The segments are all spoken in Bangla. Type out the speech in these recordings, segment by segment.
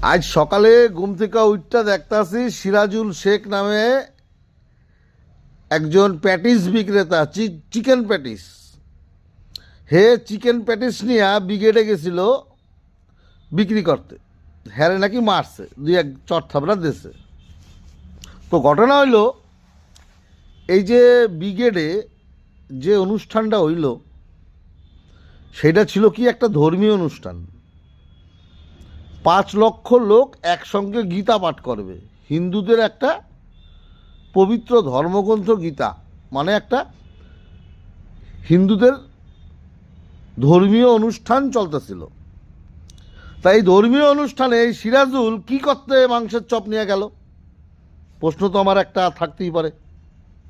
আজ সকালে ঘুম থেকে উঠটা দেখতাছি সিরাজুল শেখ নামে একজন প্যাটিস বিক্রেতা, চিকেন প্যাটিস, হে চিকেন প্যাটিস নিয়ে ব্রিগেডে গেছিল বিক্রি করতে। হ্যারে নাকি মারছে, দুই এক চট থাবড়া দিয়েছে। তো ঘটনা হইল, এই যে ব্রিগেডে যে অনুষ্ঠানটা হইল সেটা ছিল কি একটা ধর্মীয় অনুষ্ঠান। 5 লক্ষ লোক একসঙ্গে গীতা পাঠ করবে। হিন্দুদের একটা পবিত্র ধর্মগ্রন্থ গীতা, মানে একটা হিন্দুদের ধর্মীয় অনুষ্ঠান চলতেছিল। তাই ধর্মীয় অনুষ্ঠানে এই সিরাজুল কি করতে মাংসের চপ নিয়ে গেল? প্রশ্ন তো আমার একটা থাকতেই পারে,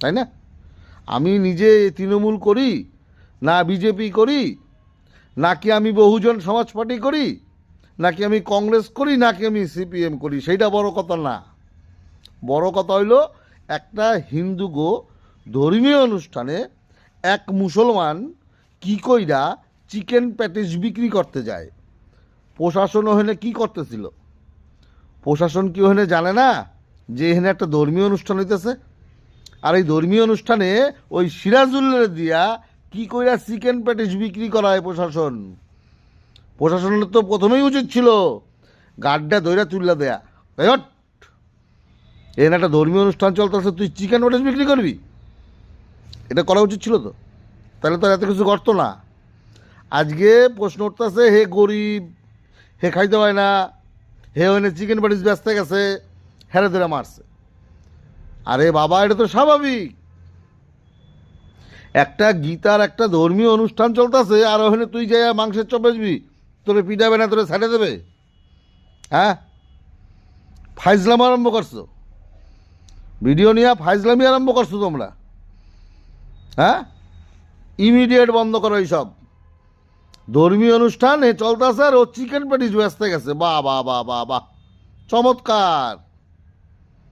তাই না? আমি নিজে তৃণমূল করি না বিজেপি করি, নাকি আমি বহুজন সমাজ পার্টি করি, নাকি আমি কংগ্রেস করি, নাকি আমি সিপিএম করি, সেইটা বড় কথা না। বড় কথা হইল, একটা হিন্দু ধর্মীয় অনুষ্ঠানে এক মুসলমান কি কইরা চিকেন প্যাটিস বিক্রি করতে যায়। প্রশাসন ওখানে কি করতেছিল? প্রশাসন কি ওখানে জানে না যে এখানে একটা ধর্মীয় অনুষ্ঠান হইতেছে? আর এই ধর্মীয় অনুষ্ঠানে ওই সিরাজুল্লের দিয়া কি কইরা চিকেন প্যাটিস বিক্রি করা হয়? প্রশাসনের তো প্রথমেই উচিত ছিল গাড্ডা দইরা তুল্লা দেয়া, তাই এখানে একটা ধর্মীয় অনুষ্ঠান চলতেছে, তুই চিকেন প্যাটিস বিক্রি করবি? এটা করা উচিত ছিল তো, তাহলে তো এত কিছু করতো না। আজকে প্রশ্ন উঠতেছে, হে গরিব, হে খাইতে পায় না, হে ওখানে চিকেন প্যাটিস ব্যস্ত গেছে, হেরে ধরে মারছে। আরে বাবা, এটা তো স্বাভাবিক। একটা গীতার একটা ধর্মীয় অনুষ্ঠান চলতেছে, আর ওখানে তুই যাই মাংসের চপ বেচবি? তোরে পিটাবে না, তোরে ছেড়ে দেবে? হ্যাঁ, ফাইজলাম আরম্ভ করছো, ভিডিও নিয়ে ফাইজলামি আরম্ভ করছো তোমরা। হ্যাঁ, ইমিডিয়েট বন্ধ করো এইসব। ধর্মীয় অনুষ্ঠান এ চলতেছে আর ও চিকেন প্যাটিস ব্যস্ত গেছে। বাহ বাহ বাহ বাহ বাহ, চমৎকার।